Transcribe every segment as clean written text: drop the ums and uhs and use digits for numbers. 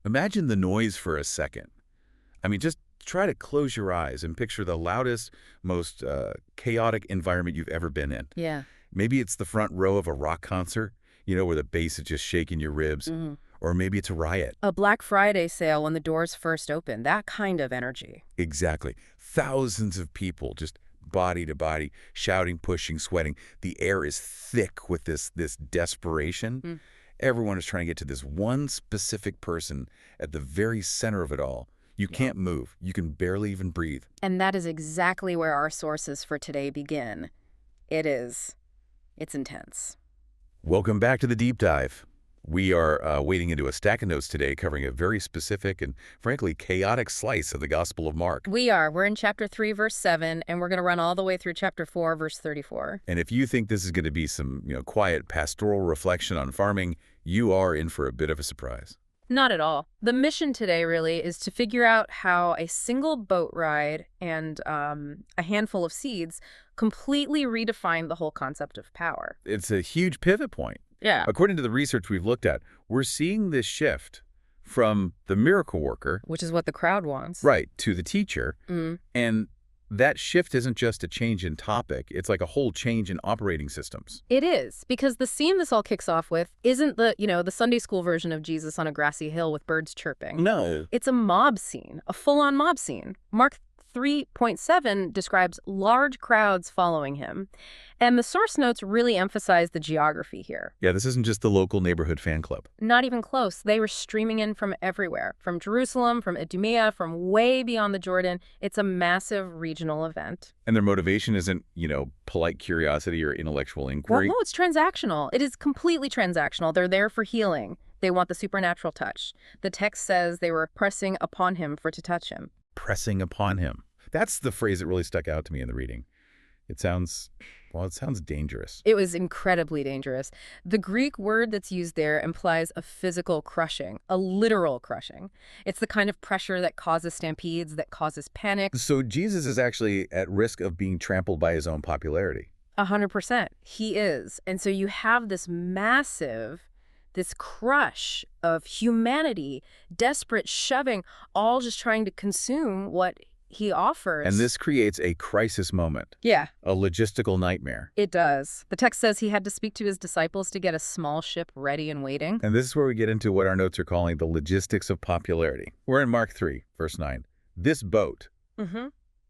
Imagine the noise for a second. I mean, just try to close your eyes and picture the loudest, most chaotic environment you've ever been in. Yeah. Maybe it's the front row of a rock concert, where the bass is just shaking your ribs. Hmm. Or maybe it's a riot. A Black Friday sale when the doors first open, that kind of energy. Exactly. Thousands of people just body to body, shouting, pushing, sweating. The air is thick with this desperation. Mm. Everyone is trying to get to this one specific person at the very center of it all. You can't move. You can barely even breathe. And that is exactly where our sources for today begin. It's intense. Welcome back to the Deep Dive. We are wading into a stack of notes today covering a very specific and, frankly, chaotic slice of the Gospel of Mark. We're in chapter 3, verse 7, and we're going to run all the way through chapter 4, verse 34. And if you think this is going to be some, quiet pastoral reflection on farming, you are in for a bit of a surprise. Not at all. The mission today really is to figure out how a single boat ride and a handful of seeds completely redefine the whole concept of power. It's a huge pivot point. Yeah. According to the research we've looked at, we're seeing this shift from the miracle worker, Which is what the crowd wants. right, to the teacher. Mm. And that shift isn't just a change in topic. It's like a whole change in operating systems. It is, because the scene this all kicks off with isn't the Sunday school version of Jesus on a grassy hill with birds chirping. No. It's a mob scene, a full-on mob scene. Mark 3.7 describes large crowds following him. And the source notes really emphasize the geography here. Yeah, this isn't just the local neighborhood fan club. Not even close. They were streaming in from everywhere, from Jerusalem, from Idumea, from way beyond the Jordan. It's a massive regional event. And their motivation isn't, polite curiosity or intellectual inquiry. Well, no, it's transactional. It is completely transactional. They're there for healing. They want the supernatural touch. The text says they were pressing upon him to touch him. Pressing upon him. That's the phrase that really stuck out to me in the reading. It sounds dangerous. It was incredibly dangerous. The Greek word that's used there implies a physical crushing, a literal crushing. It's the kind of pressure that causes stampedes, that causes panic. So Jesus is actually at risk of being trampled by his own popularity. 100%. He is. And so you have this crush of humanity, desperate shoving, all just trying to consume what he offers. And this creates a crisis moment. Yeah. A logistical nightmare. It does. The text says he had to speak to his disciples to get a small ship ready and waiting. And this is where we get into what our notes are calling the logistics of popularity. We're in Mark 3, verse 9. This boat,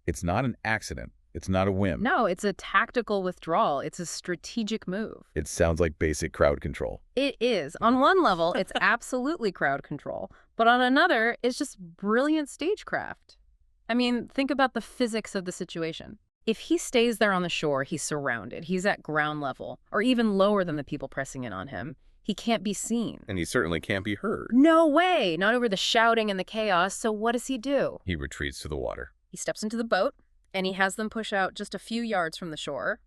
it's not an accident. It's not a whim. No, it's a tactical withdrawal. It's a strategic move. It sounds like basic crowd control. It is. On one level, it's absolutely crowd control. But on another, it's just brilliant stagecraft. I mean, think about the physics of the situation. If he stays there on the shore, he's surrounded. He's at ground level, or even lower than the people pressing in on him. He can't be seen. And he certainly can't be heard. No way! Not over the shouting and the chaos. So what does he do? He retreats to the water. He steps into the boat, and he has them push out just a few yards from the shore.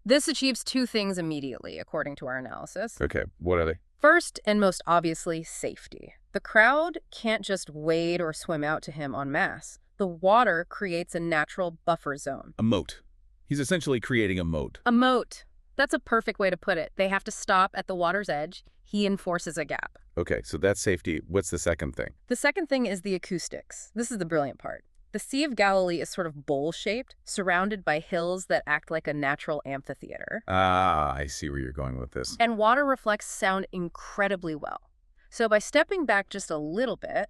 This achieves two things immediately, according to our analysis. Okay, what are they? First, and most obviously, safety. The crowd can't just wade or swim out to him en masse. The water creates a natural buffer zone. A moat. He's essentially creating a moat. A moat. That's a perfect way to put it. They have to stop at the water's edge. He enforces a gap. Okay, so that's safety. What's the second thing? The second thing is the acoustics. This is the brilliant part. The Sea of Galilee is sort of bowl-shaped, surrounded by hills that act like a natural amphitheater. Ah, I see where you're going with this. And water reflects sound incredibly well. So by stepping back just a little bit,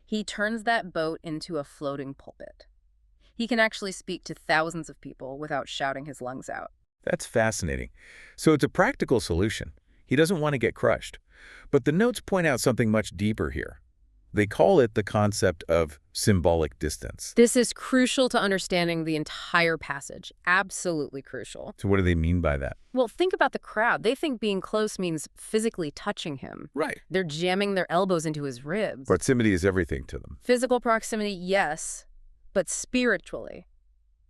he turns that boat into a floating pulpit. He can actually speak to thousands of people without shouting his lungs out. That's fascinating. So it's a practical solution. He doesn't want to get crushed. But the notes point out something much deeper here. They call it the concept of symbolic distance. This is crucial to understanding the entire passage. Absolutely crucial. So what do they mean by that? Well, think about the crowd. They think being close means physically touching him. Right. They're jamming their elbows into his ribs. Proximity is everything to them. Physical proximity, yes, but spiritually,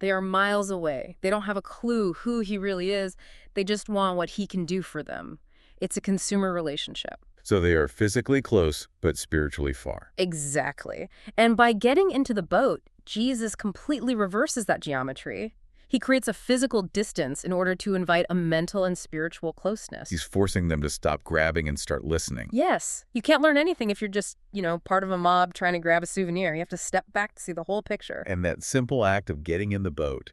they are miles away. They don't have a clue who he really is. They just want what he can do for them. It's a consumer relationship. So they are physically close, but spiritually far. Exactly. And by getting into the boat, Jesus completely reverses that geometry. He creates a physical distance in order to invite a mental and spiritual closeness. He's forcing them to stop grabbing and start listening. Yes. You can't learn anything if you're just, part of a mob trying to grab a souvenir. You have to step back to see the whole picture. And that simple act of getting in the boat,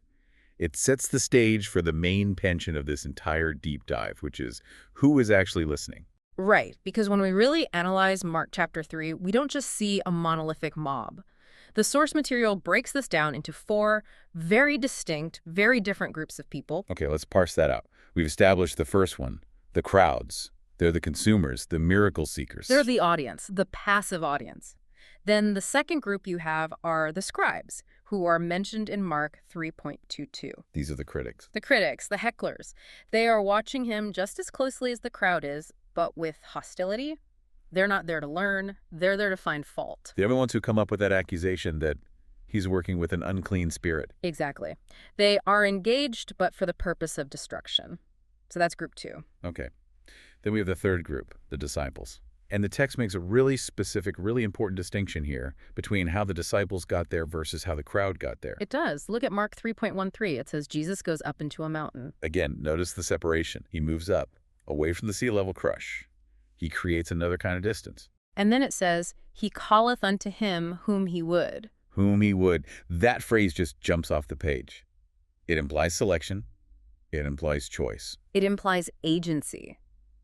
it sets the stage for the main tension of this entire deep dive, which is who is actually listening. Right, because when we really analyze Mark chapter 3, we don't just see a monolithic mob. The source material breaks this down into 4 very distinct, very different groups of people. Okay, let's parse that out. We've established the first one, the crowds. They're the consumers, the miracle seekers. They're the audience, the passive audience. Then the second group you have are the scribes, who are mentioned in Mark 3.22. These are the critics. The critics, the hecklers. They are watching him just as closely as the crowd is, but with hostility. They're not there to learn. They're there to find fault. They're the ones who come up with that accusation that he's working with an unclean spirit. Exactly. They are engaged, but for the purpose of destruction. So that's group 2. Okay. Then we have the third group, the disciples. And the text makes a really specific, really important distinction here between how the disciples got there versus how the crowd got there. It does. Look at Mark 3.13. It says Jesus goes up into a mountain. Again, notice the separation. He moves up, away from the sea level crush. He creates another kind of distance. And then it says, he calleth unto him whom he would. Whom he would. That phrase just jumps off the page. It implies selection. It implies choice. It implies agency.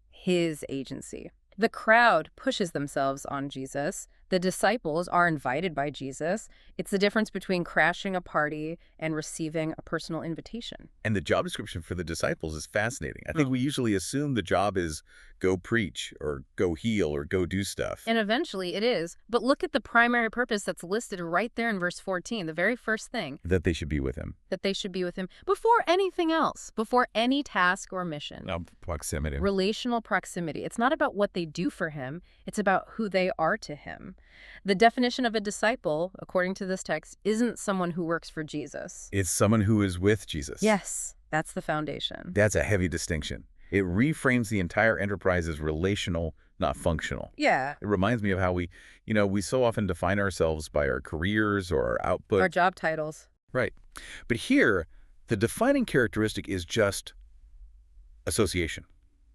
His agency. The crowd pushes themselves on Jesus. The disciples are invited by Jesus. It's the difference between crashing a party and receiving a personal invitation. And the job description for the disciples is fascinating. I think we usually assume the job is go preach or go heal or go do stuff. And eventually it is. But look at the primary purpose that's listed right there in verse 14, the very first thing. That they should be with him. That they should be with him before anything else, before any task or mission. Now, proximity. Relational proximity. It's not about what they do for him. It's about who they are to him. The definition of a disciple, according to this text, isn't someone who works for Jesus. It's someone who is with Jesus. Yes, that's the foundation. That's a heavy distinction. It reframes the entire enterprise as relational, not functional. Yeah. It reminds me of how we so often define ourselves by our careers or our output. Our job titles. Right. But here, the defining characteristic is just association,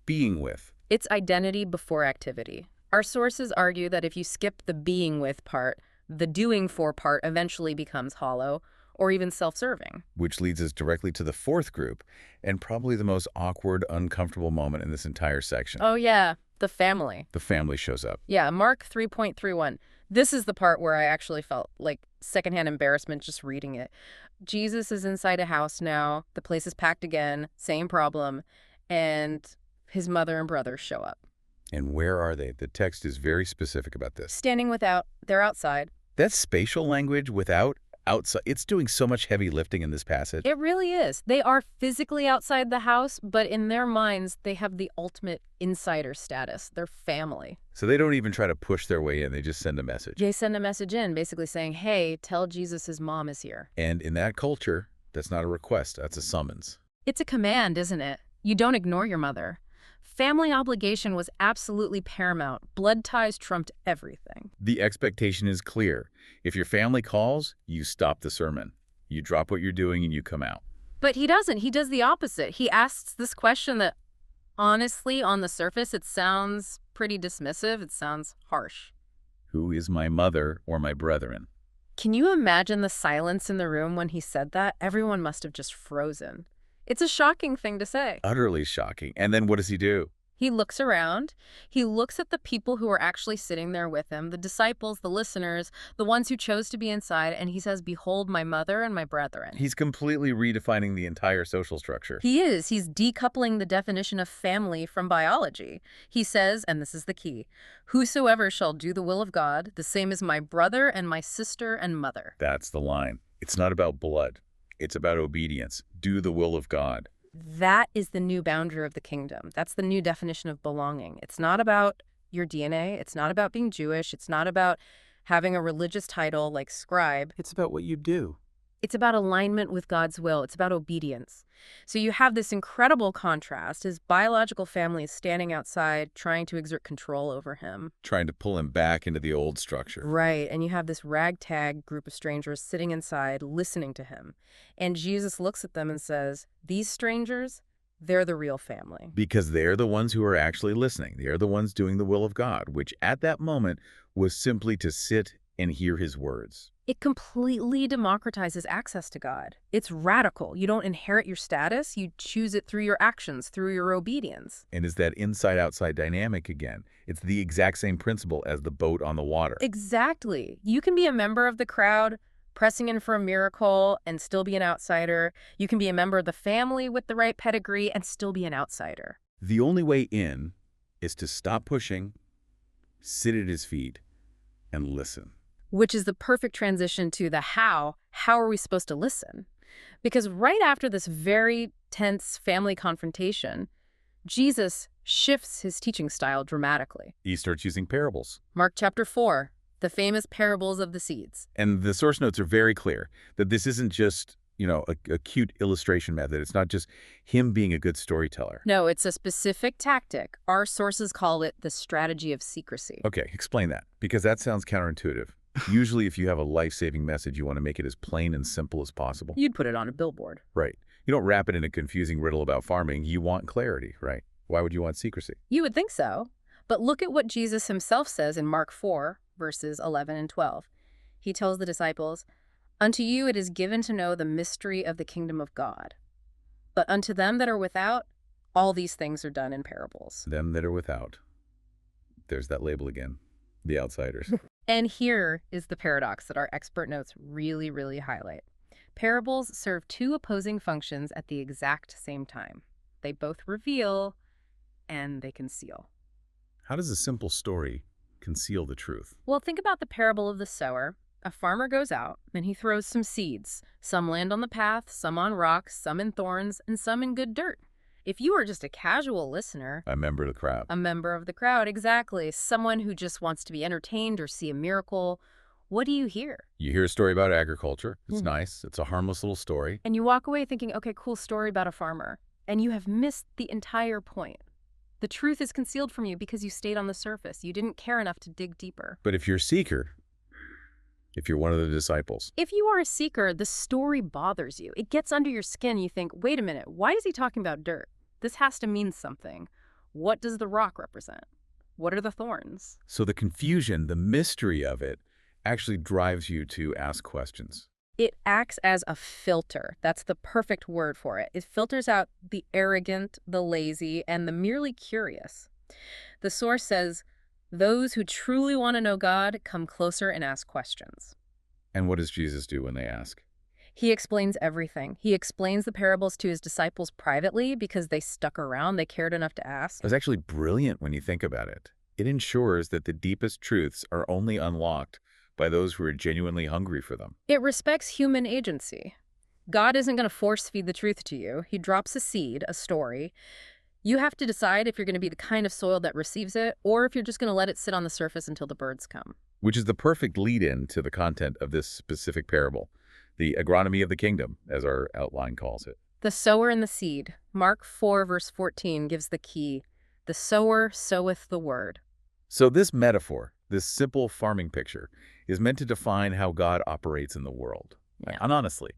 being with. It's identity before activity. Our sources argue that if you skip the being with part, the doing for part eventually becomes hollow or even self-serving. Which leads us directly to the fourth group, and probably the most awkward, uncomfortable moment in this entire section. Oh yeah, the family. The family shows up. Yeah, Mark 3.31. This is the part where I actually felt like secondhand embarrassment just reading it. Jesus is inside a house now. The place is packed again. Same problem. And his mother and brother show up. And where are they? The text is very specific about this. Standing without. They're outside. That spatial language without, outside, it's doing so much heavy lifting in this passage. It really is. They are physically outside the house, but in their minds, they have the ultimate insider status. They're family. So they don't even try to push their way in. They just send a message. They send a message in basically saying, hey, tell Jesus his mom is here. And in that culture, that's not a request. That's a summons. It's a command, isn't it? You don't ignore your mother. Family obligation was absolutely paramount. Blood ties trumped everything. The expectation is clear. If your family calls, you stop the sermon. You drop what you're doing and you come out. But he doesn't. He does the opposite. He asks this question that, honestly, on the surface, it sounds pretty dismissive. It sounds harsh. Who is my mother or my brethren? Can you imagine the silence in the room when he said that? Everyone must have just frozen. It's a shocking thing to say. Utterly shocking. And then what does he do? He looks around. He looks at the people who are actually sitting there with him, the disciples, the listeners, the ones who chose to be inside, and he says, behold, my mother and my brethren. He's completely redefining the entire social structure. He is. He's decoupling the definition of family from biology. He says, and this is the key, whosoever shall do the will of God, the same is my brother and my sister and mother. That's the line. It's not about blood. It's about obedience. Do the will of God. That is the new boundary of the kingdom. That's the new definition of belonging. It's not about your DNA. It's not about being Jewish. It's not about having a religious title like scribe. It's about what you do. It's about alignment with God's will. It's about obedience. So you have this incredible contrast. His biological family is standing outside trying to exert control over him. Trying to pull him back into the old structure. Right, and you have this ragtag group of strangers sitting inside listening to him. And Jesus looks at them and says, these strangers, they're the real family. Because they're the ones who are actually listening. They're the ones doing the will of God, which at that moment was simply to sit and hear his words. It completely democratizes access to God. It's radical. You don't inherit your status. You choose it through your actions, through your obedience. And is that inside-outside dynamic again. It's the exact same principle as the boat on the water. Exactly. You can be a member of the crowd, pressing in for a miracle, and still be an outsider. You can be a member of the family with the right pedigree and still be an outsider. The only way in is to stop pushing, sit at his feet, and listen. Which is the perfect transition to the how. How are we supposed to listen? Because right after this very tense family confrontation, Jesus shifts his teaching style dramatically. He starts using parables. Mark chapter 4, the famous parables of the seeds. And the source notes are very clear that this isn't just, a cute illustration method. It's not just him being a good storyteller. No, it's a specific tactic. Our sources call it the strategy of secrecy. Okay, explain that, because that sounds counterintuitive. Usually if you have a life-saving message, you want to make it as plain and simple as possible. You'd put it on a billboard. Right. You don't wrap it in a confusing riddle about farming. You want clarity, right? Why would you want secrecy? You would think so. But look at what Jesus himself says in Mark 4, verses 11 and 12. He tells the disciples, unto you it is given to know the mystery of the kingdom of God. But unto them that are without, all these things are done in parables. Them that are without. There's that label again. The outsiders. And here is the paradox that our expert notes really, really highlight. Parables serve two opposing functions at the exact same time. They both reveal and they conceal. How does a simple story conceal the truth? Well, think about the parable of the sower. A farmer goes out and he throws some seeds. Some land on the path, some on rocks, some in thorns, and some in good dirt. If you are just a casual listener, A member of the crowd. a member of the crowd, exactly, someone who just wants to be entertained or see a miracle, what do you hear? You hear a story about agriculture. It's Mhm. nice. It's a harmless little story. And you walk away thinking, okay, cool story about a farmer. And you have missed the entire point. The truth is concealed from you because you stayed on the surface. You didn't care enough to dig deeper. But if you're a seeker, if you're one of the disciples, If you are a seeker, the story bothers you. It gets under your skin. You think, wait a minute, why is he talking about dirt? This has to mean something. What does the rock represent? What are the thorns? so the confusion, the mystery of it, actually drives you to ask questions. It acts as a filter. That's the perfect word for it. It filters out the arrogant, the lazy, and the merely curious. The source says, those who truly want to know God come closer and ask questions. And what does Jesus do when they ask? He explains everything. He explains the parables to his disciples privately because they stuck around. They cared enough to ask. It was actually brilliant when you think about it. It ensures that the deepest truths are only unlocked by those who are genuinely hungry for them. It respects human agency. God isn't going to force feed the truth to you. He drops a seed, a story. You have to decide if you're going to be the kind of soil that receives it or if you're just going to let it sit on the surface until the birds come. Which is the perfect lead-in to the content of this specific parable, the agronomy of the kingdom, as our outline calls it. The sower and the seed. Mark 4, verse 14 gives the key. The sower soweth the word. So this metaphor, this simple farming picture, is meant to define how God operates in the world. Yeah. And honestly,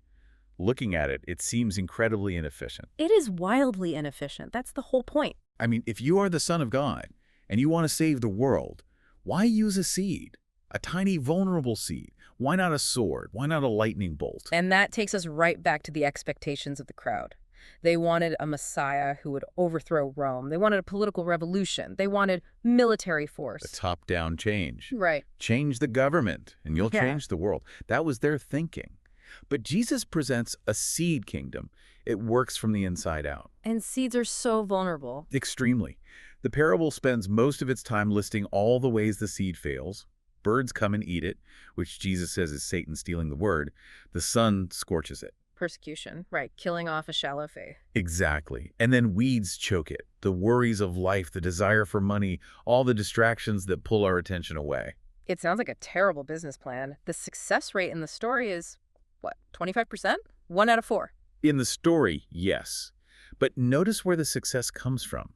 looking at it, it seems incredibly inefficient. It is wildly inefficient. That's the whole point. I mean, if you are the Son of God and you want to save the world, why use a seed? A tiny, vulnerable seed? Why not a sword? Why not a lightning bolt? And that takes us right back to the expectations of the crowd. They wanted a Messiah who would overthrow Rome. They wanted a political revolution. They wanted military force. A top-down change. Right. Change the government, and you'll Yeah. change the world. That was their thinking. But Jesus presents a seed kingdom. It works from the inside out. And seeds are so vulnerable. Extremely. The parable spends most of its time listing all the ways the seed fails. Birds come and eat it, which Jesus says is Satan stealing the word. The sun scorches it. Persecution. Right. Killing off a shallow faith. Exactly. And then weeds choke it. The worries of life, the desire for money, all the distractions that pull our attention away. It sounds like a terrible business plan. The success rate in the story is what, 25%? 1 out of 4. In the story, yes. But notice where the success comes from.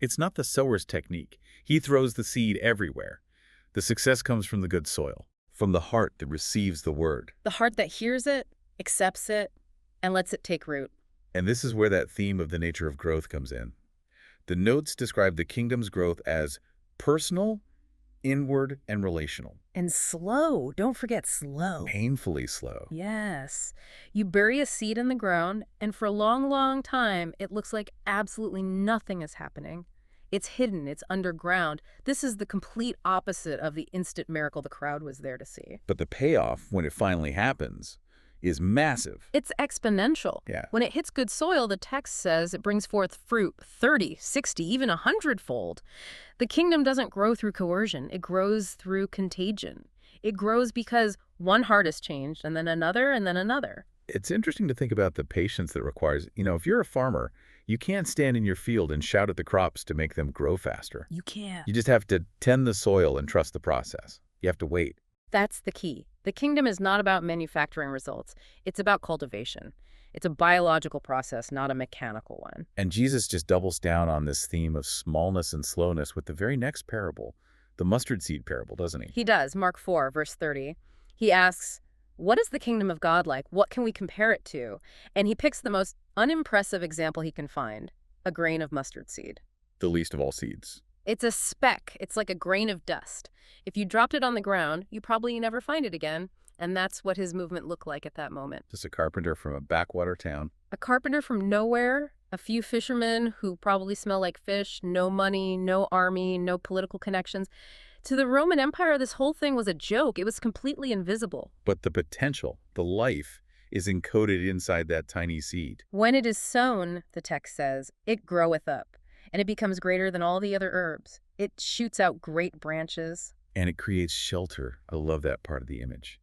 It's not the sower's technique. He throws the seed everywhere. The success comes from the good soil, from the heart that receives the word. The heart that hears it, accepts it, and lets it take root. And this is where that theme of the nature of growth comes in. The notes describe the kingdom's growth as personal, inward, and relational. And slow. Don't forget slow. Painfully slow. Yes. You bury a seed in the ground, and for a long, long time, it looks like absolutely nothing is happening. It's hidden. It's underground. This is the complete opposite of the instant miracle the crowd was there to see. But the payoff, when it finally happens, is massive. It's exponential. Yeah. When it hits good soil, the text says it brings forth fruit 30, 60, even 100-fold. The kingdom doesn't grow through coercion. It grows through contagion. It grows because one heart is changed, and then another, and then another. It's interesting to think about the patience that requires, if you're a farmer, you can't stand in your field and shout at the crops to make them grow faster. You can't. You just have to tend the soil and trust the process. You have to wait. That's the key. The kingdom is not about manufacturing results. It's about cultivation. It's a biological process, not a mechanical one. And Jesus just doubles down on this theme of smallness and slowness with the very next parable, the mustard seed parable, doesn't he? He does. Mark 4, verse 30. He asks, what is the kingdom of God like? What can we compare it to? And he picks the most unimpressive example he can find, a grain of mustard seed. The least of all seeds. It's a speck. It's like a grain of dust. If you dropped it on the ground, you probably never find it again. And that's what his movement looked like at that moment. Just a carpenter from a backwater town. A carpenter from nowhere, a few fishermen who probably smell like fish, no money, no army, no political connections. To the Roman Empire, this whole thing was a joke. It was completely invisible. But the potential, the life, is encoded inside that tiny seed. When it is sown, the text says, it groweth up, and it becomes greater than all the other herbs. It shoots out great branches. And it creates shelter. I love that part of the image.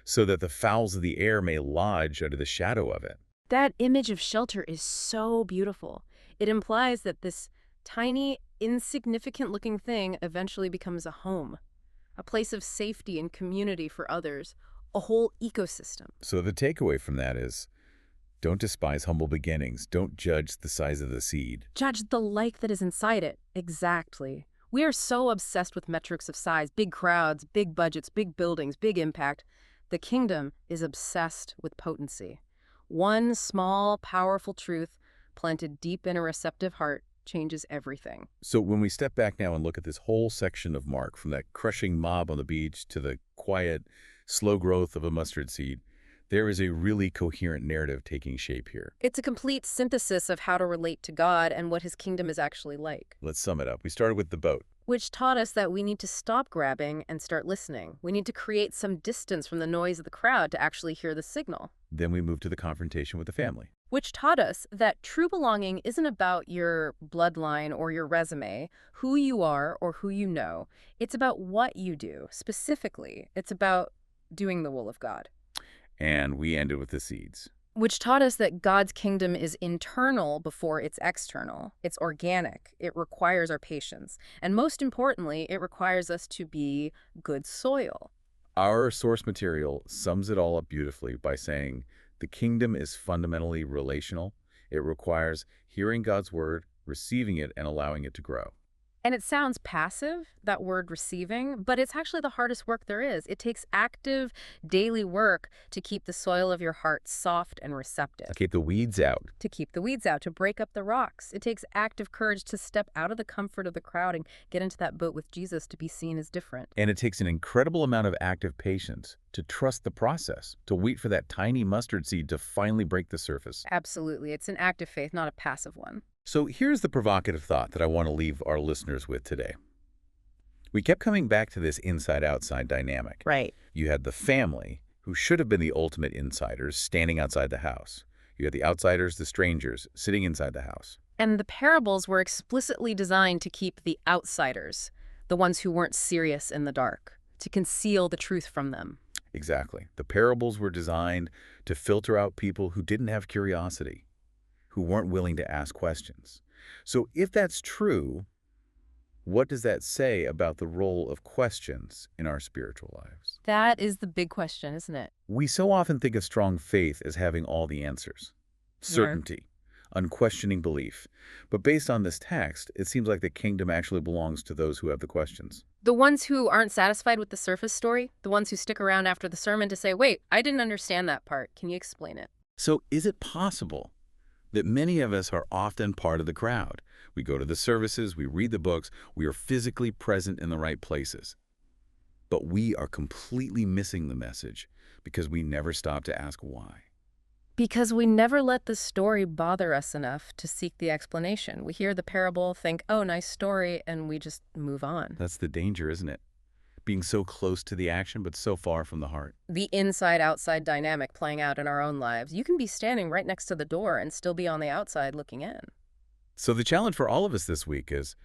So that the fowls of the air may lodge under the shadow of it. That image of shelter is so beautiful. It implies that this tiny, insignificant-looking thing eventually becomes a home, a place of safety and community for others, a whole ecosystem. So the takeaway from that is, don't despise humble beginnings. Don't judge the size of the seed. Judge the life that is inside it. Exactly. We are so obsessed with metrics of size, big crowds, big budgets, big buildings, big impact. The kingdom is obsessed with potency. One small, powerful truth planted deep in a receptive heart changes everything. So when we step back now and look at this whole section of Mark, from that crushing mob on the beach to the quiet, slow growth of a mustard seed, there is a really coherent narrative taking shape here. It's a complete synthesis of how to relate to God and what his kingdom is actually like. Let's sum it up. We started with the boat. Which taught us that we need to stop grabbing and start listening. We need to create some distance from the noise of the crowd to actually hear the signal. Then we moved to the confrontation with the family. Which taught us that true belonging isn't about your bloodline or your resume, who you are or who you know. It's about what you do. Specifically, it's about doing the will of God. And we ended with the seeds. Which taught us that God's kingdom is internal before it's external. It's organic. It requires our patience. And most importantly, it requires us to be good soil. Our source material sums it all up beautifully by saying the kingdom is fundamentally relational. It requires hearing God's word, receiving it, and allowing it to grow. And it sounds passive, that word receiving, but it's actually the hardest work there is. It takes active, daily work to keep the soil of your heart soft and receptive. To keep the weeds out. To keep the weeds out, to break up the rocks. It takes active courage to step out of the comfort of the crowd and get into that boat with Jesus to be seen as different. And it takes an incredible amount of active patience to trust the process, to wait for that tiny mustard seed to finally break the surface. Absolutely. It's an active faith, not a passive one. So here's the provocative thought that I want to leave our listeners with today. We kept coming back to this inside-outside dynamic. Right. You had the family, who should have been the ultimate insiders, standing outside the house. You had the outsiders, the strangers, sitting inside the house. And the parables were explicitly designed to keep the outsiders, the ones who weren't serious in the dark, to conceal the truth from them. Exactly. The parables were designed to filter out people who didn't have curiosity, who weren't willing to ask questions. So if that's true, What does that say about the role of questions in our spiritual lives? That is the big question, isn't it? We so often think of strong faith as having all the answers. Yeah. Certainty, unquestioning belief. But based on this text, it seems like the kingdom actually belongs to those who have the questions. The ones who aren't satisfied with the surface story, the ones who stick around after the sermon to say, wait, I didn't understand that part. Can you explain it? So is it possible that many of us are often part of the crowd? We go to the services, we read the books, we are physically present in the right places. But we are completely missing the message because we never stop to ask why. Because we never let the story bother us enough to seek the explanation. We hear the parable, think, oh, nice story, and we just move on. That's the danger, isn't it? Being so close to the action, but so far from the heart. The inside-outside dynamic playing out in our own lives. You can be standing right next to the door and still be on the outside looking in. So the challenge for all of us this week is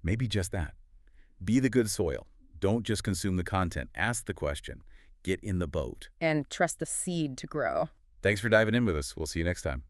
maybe just that. Be the good soil. Don't just consume the content. Ask the question. Get in the boat. And trust the seed to grow. Thanks for diving in with us. We'll see you next time.